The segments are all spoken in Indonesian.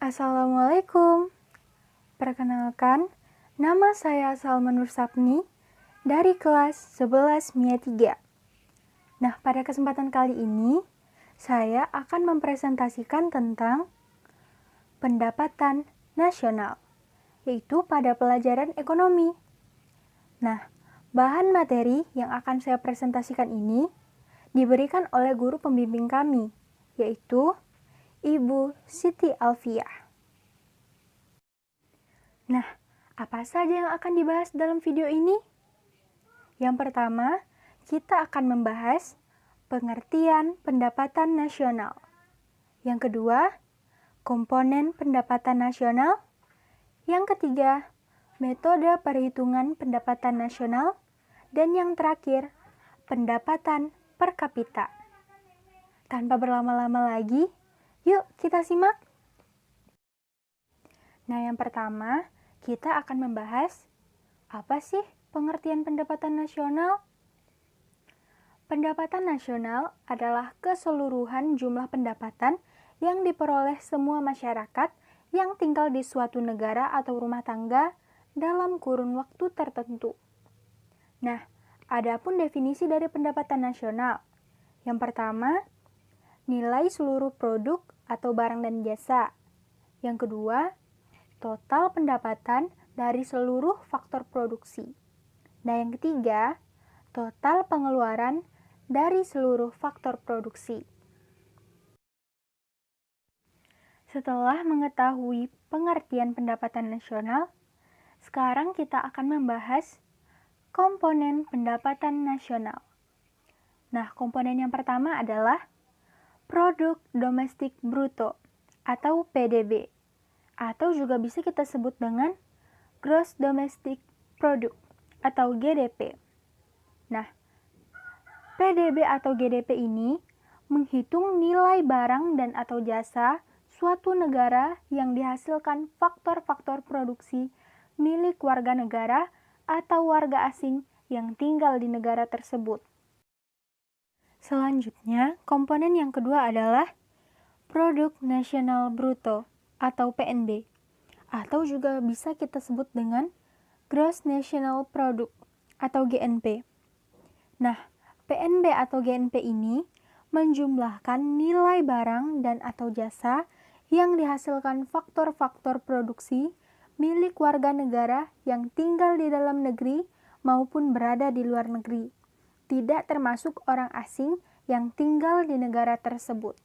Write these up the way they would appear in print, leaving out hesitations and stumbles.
Assalamualaikum. Perkenalkan, nama saya Salma Nur Sapni dari kelas 11 MIA 3. Nah, pada kesempatan kali ini, saya akan mempresentasikan tentang pendapatan nasional, yaitu pada pelajaran ekonomi. Nah, bahan materi yang akan saya presentasikan ini diberikan oleh guru pembimbing kami, yaitu Ibu Siti Alfiah. Nah, apa saja yang akan dibahas dalam video ini? Yang pertama, kita akan membahas pengertian pendapatan nasional. Yang kedua, komponen pendapatan nasional. Yang ketiga, metode perhitungan pendapatan nasional. Dan yang terakhir, pendapatan per kapita. Tanpa berlama-lama lagi, yuk kita simak. Nah, yang pertama, kita akan membahas apa sih pengertian pendapatan nasional? Pendapatan nasional adalah keseluruhan jumlah pendapatan yang diperoleh semua masyarakat yang tinggal di suatu negara atau rumah tangga dalam kurun waktu tertentu. Nah, adapun definisi dari pendapatan nasional. Yang pertama, nilai seluruh produk atau barang dan jasa. Yang kedua, total pendapatan dari seluruh faktor produksi. Nah, yang ketiga, total pengeluaran dari seluruh faktor produksi. Setelah mengetahui pengertian pendapatan nasional, sekarang kita akan membahas komponen pendapatan nasional. Nah, komponen yang pertama adalah Produk Domestik Bruto atau PDB, atau juga bisa kita sebut dengan Gross Domestic Product atau GDP. Nah, PDB atau GDP ini menghitung nilai barang dan atau jasa suatu negara yang dihasilkan faktor-faktor produksi milik warga negara atau warga asing yang tinggal di negara tersebut. Selanjutnya, komponen yang kedua adalah Produk Nasional Bruto atau PNB, atau juga bisa kita sebut dengan Gross National Product atau GNP. Nah, PNB atau GNP ini menjumlahkan nilai barang dan atau jasa yang dihasilkan faktor-faktor produksi milik warga negara yang tinggal di dalam negeri maupun berada di luar negeri, tidak termasuk orang asing yang tinggal di negara tersebut.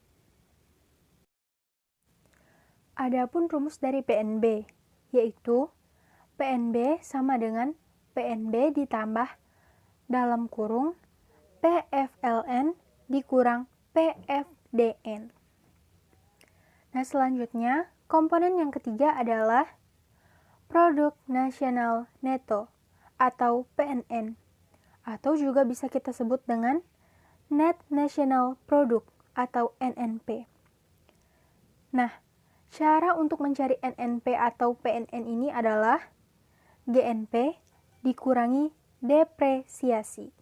Adapun rumus dari PNB, yaitu PNB sama dengan PNB ditambah dalam kurung PFLN dikurang PFDN. Nah, selanjutnya, komponen yang ketiga adalah Produk Nasional Neto atau PNN, atau juga bisa kita sebut dengan Net National Product atau NNP. Nah, cara untuk mencari NNP atau PNN ini adalah GNP dikurangi depresiasi.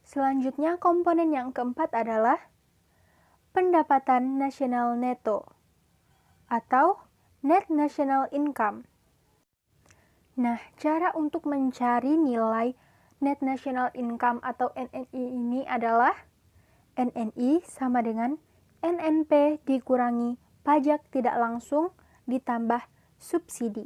Selanjutnya, komponen yang keempat adalah pendapatan nasional neto atau Net National Income. Nah, cara untuk mencari nilai Net National Income atau NNI ini adalah NNI sama dengan NNP dikurangi pajak tidak langsung ditambah subsidi.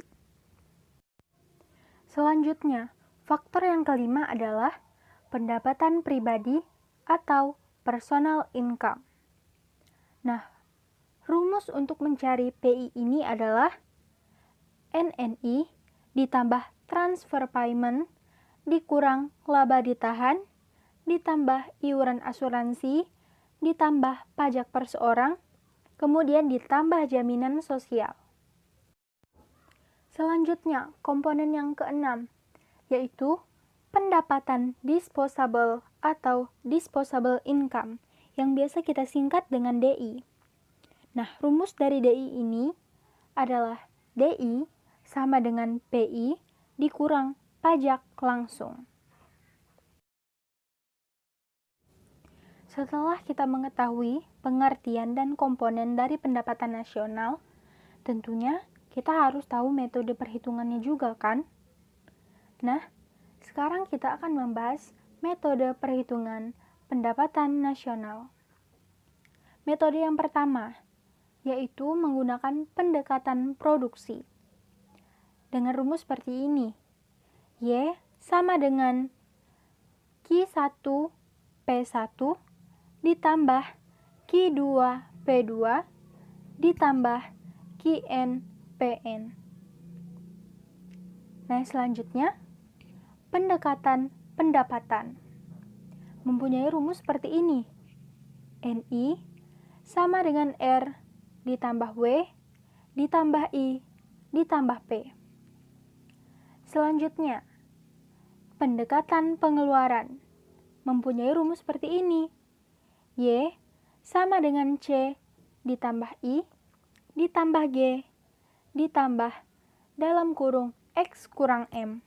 Selanjutnya, faktor yang kelima adalah pendapatan pribadi atau personal income. Nah, rumus untuk mencari PI ini adalah NNI ditambah transfer payment dikurang laba ditahan ditambah iuran asuransi ditambah pajak per seorang, kemudian ditambah jaminan sosial. Selanjutnya, komponen yang keenam, yaitu pendapatan disposable atau disposable income, yang biasa kita singkat dengan DI. Nah, rumus dari DI ini adalah DI sama dengan PI dikurang pajak langsung. Setelah kita mengetahui pengertian dan komponen dari pendapatan nasional, tentunya kita harus tahu metode perhitungannya juga kan? Nah, sekarang kita akan membahas metode perhitungan pendapatan nasional. Metode yang pertama, yaitu menggunakan pendekatan produksi. Dengan rumus seperti ini, Y sama dengan Q1 P1 ditambah Q2 P2 ditambah Qn Pn. Nah, selanjutnya, pendekatan pendapatan mempunyai rumus seperti ini. Ni sama dengan R ditambah W ditambah I ditambah P. Selanjutnya, pendekatan pengeluaran mempunyai rumus seperti ini. Y sama dengan C ditambah I ditambah G ditambah dalam kurung X kurang M.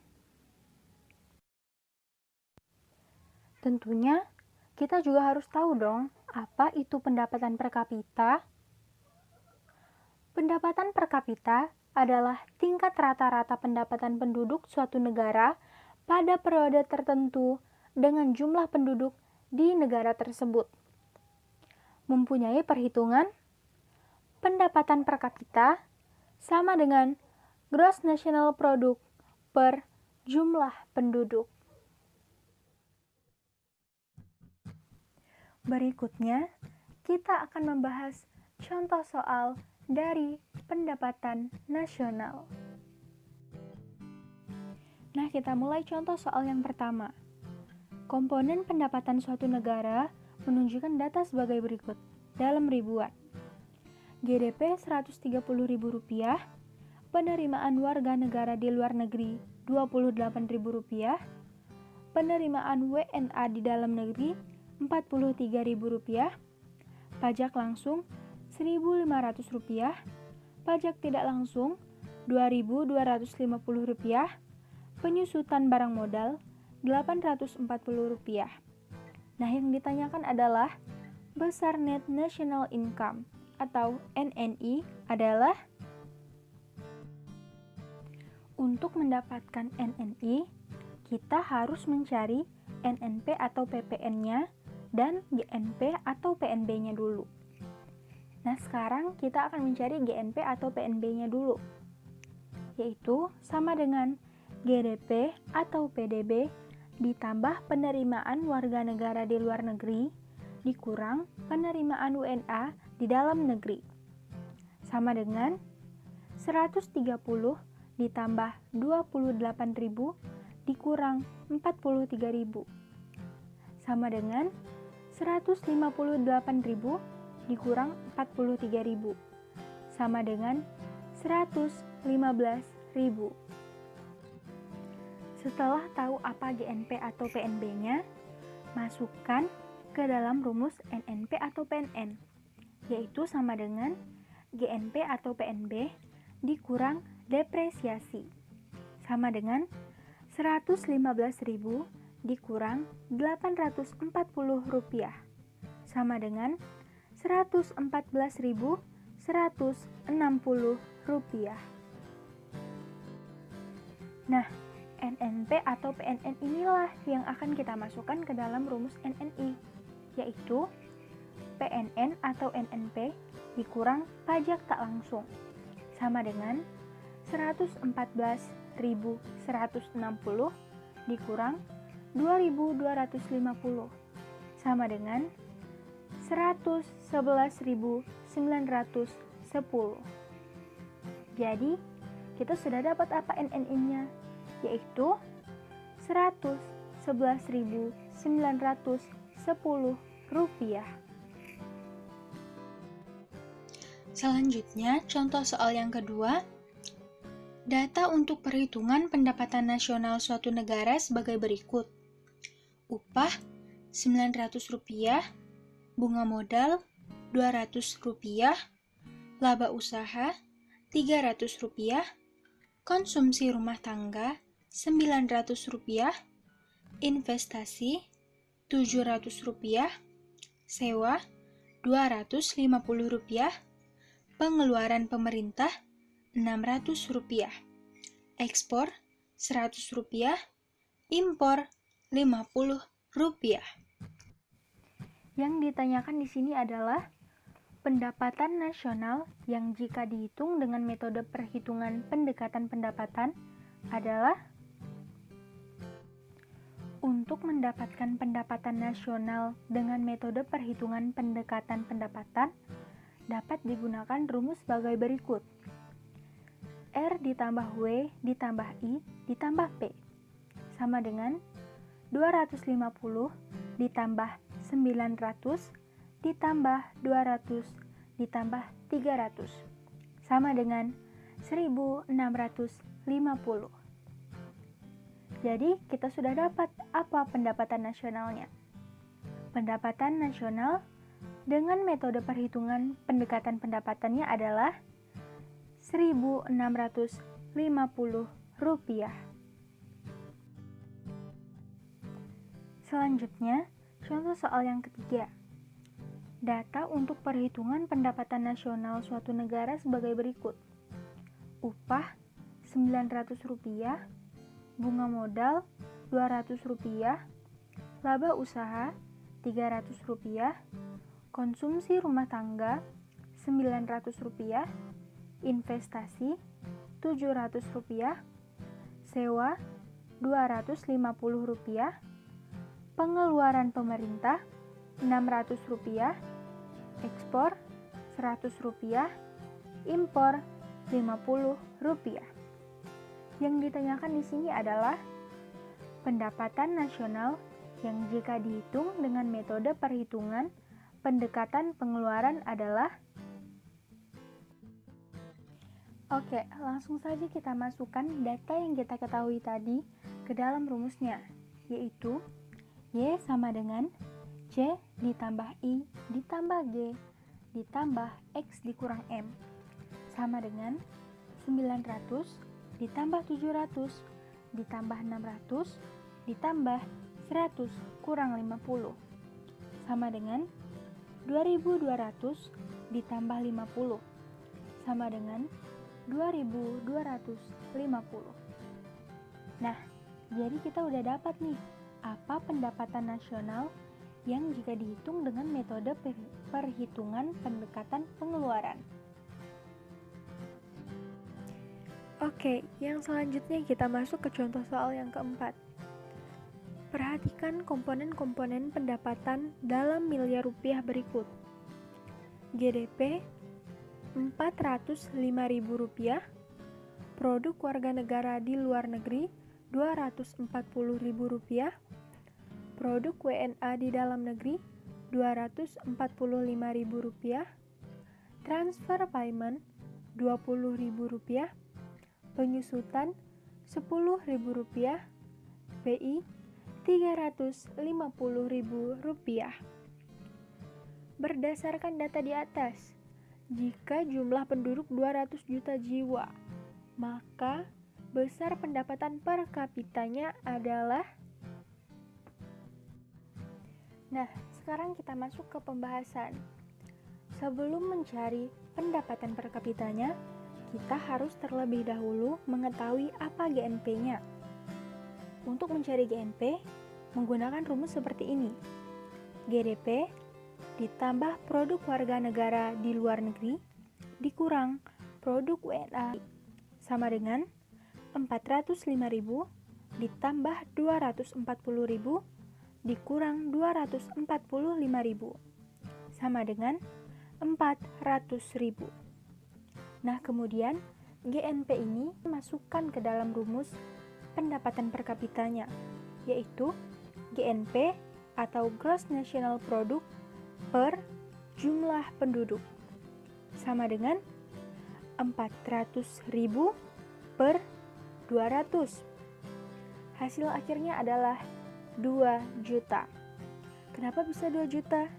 Tentunya kita juga harus tahu dong, apa itu pendapatan per kapita? Pendapatan per kapita adalah tingkat rata-rata pendapatan penduduk suatu negara pada periode tertentu dengan jumlah penduduk di negara tersebut. Mempunyai perhitungan pendapatan per kapita sama dengan gross national product per jumlah penduduk. Berikutnya, kita akan membahas contoh soal dari pendapatan nasional. Nah, kita mulai contoh soal yang pertama. Komponen pendapatan suatu negara menunjukkan data sebagai berikut, dalam ribuan. GDP Rp130.000, penerimaan warga negara di luar negeri Rp28.000, penerimaan WNA di dalam negeri Rp43.000, pajak langsung Rp1.500, pajak tidak langsung Rp2.250, penyusutan barang modal Rp840. Nah, yang ditanyakan adalah besar net national income atau NNI adalah. Untuk mendapatkan NNI, kita harus mencari NNP atau PPN-nya dan GNP atau PNB-nya dulu. Nah, sekarang kita akan mencari GNP atau PNB-nya dulu, yaitu sama dengan GDP atau PDB ditambah penerimaan warga negara di luar negeri dikurang penerimaan WNA di dalam negeri, sama dengan 130 ditambah 28.000 dikurang 43.000, sama dengan 158.000 dikurang 43.000, sama dengan 115.000. Setelah tahu apa GNP atau PNB-nya, masukkan ke dalam rumus NNP atau PNN, yaitu sama dengan GNP atau PNB dikurang depresiasi, sama dengan 115.000 dikurang 840 rupiah, sama dengan 114.160 rupiah. Nah, NNP atau PNN inilah yang akan kita masukkan ke dalam rumus NNI, yaitu PNN atau NNP dikurang pajak tak langsung, sama dengan 114.160 dikurang 2.250, sama dengan 111.910. Jadi, kita sudah dapat apa NNI-nya, yaitu 111.910 rupiah. Selanjutnya, contoh soal yang kedua. Data untuk perhitungan pendapatan nasional suatu negara sebagai berikut. Upah Rp900, bunga modal Rp200, laba usaha Rp300, konsumsi rumah tangga Rp900, investasi Rp700, sewa Rp250, pengeluaran pemerintah Rp600, ekspor Rp100, impor Rp50. Yang ditanyakan di sini adalah pendapatan nasional yang jika dihitung dengan metode perhitungan pendekatan pendapatan adalah untuk mendapatkan pendapatan nasional dengan metode perhitungan pendekatan pendapatan dapat digunakan rumus sebagai berikut. R ditambah W ditambah I ditambah P sama dengan 250 ditambah 900 ditambah 200 ditambah 300 sama dengan 1650. Jadi kita sudah dapat apa pendapatan nasionalnya. Pendapatan nasional dengan metode perhitungan pendekatan pendapatannya adalah Rp1.650. Selanjutnya, contoh soal yang ketiga. Data untuk perhitungan pendapatan nasional suatu negara sebagai berikut. Upah Rp900, bunga modal Rp200, laba usaha Rp300, konsumsi rumah tangga Rp900, investasi Rp700, sewa Rp250, pengeluaran pemerintah Rp600, ekspor Rp100, impor Rp50. Yang ditanyakan di sini adalah pendapatan nasional yang jika dihitung dengan metode perhitungan pendekatan pengeluaran adalah. Oke, langsung saja kita masukkan data yang kita ketahui tadi ke dalam rumusnya, yaitu Y sama dengan C ditambah I ditambah G ditambah X dikurang M sama dengan 900 ditambah 700 ditambah 600 ditambah 100 kurang 50 sama dengan 2200 ditambah 50 sama dengan 2250. Nah, jadi kita udah dapat nih apa pendapatan nasional yang jika dihitung dengan metode perhitungan pendekatan pengeluaran. Oke, yang selanjutnya kita masuk ke contoh soal yang keempat. Perhatikan komponen-komponen pendapatan dalam miliar rupiah berikut. GDP Rp405.000, produk warga negara di luar negeri Rp240.000, produk WNA di dalam negeri Rp245.000, transfer payment Rp20.000, penyusutan Rp10.000, BI Rp350.000. Berdasarkan data di atas, jika jumlah penduduk 200 juta jiwa, maka besar pendapatan per kapitanya adalah. Nah, sekarang kita masuk ke pembahasan. Sebelum mencari pendapatan per kapitanya, kita harus terlebih dahulu mengetahui apa GNP-nya. Untuk mencari GNP, menggunakan rumus seperti ini. GDP ditambah produk warga negara di luar negeri dikurang produk WNA sama dengan 405.000 ditambah 240.000 dikurang 245.000 sama dengan 400.000. Nah, kemudian GNP ini masukkan ke dalam rumus pendapatan per kapitanya, yaitu GNP atau Gross National Product per jumlah penduduk sama dengan 400.000 per 200. Hasil akhirnya adalah 2 juta. Kenapa bisa 2 juta?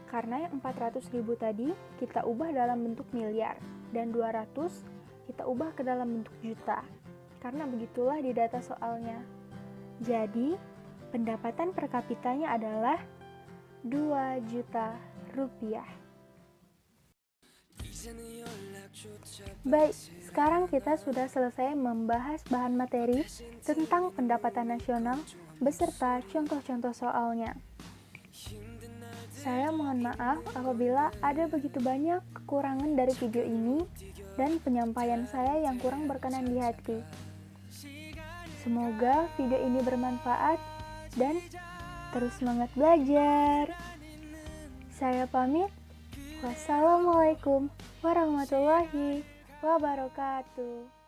Karena yang 400.000 tadi kita ubah dalam bentuk miliar dan 200 kita ubah ke dalam bentuk juta. Karena begitulah di data soalnya. Jadi, pendapatan per kapitanya adalah 2 juta rupiah. Baik, sekarang kita sudah selesai membahas bahan materi tentang pendapatan nasional beserta contoh-contoh soalnya. Saya mohon maaf apabila ada begitu banyak kekurangan dari video ini dan penyampaian saya yang kurang berkenan di hati. Semoga video ini bermanfaat dan terus semangat belajar. Saya pamit. Wassalamualaikum warahmatullahi wabarakatuh.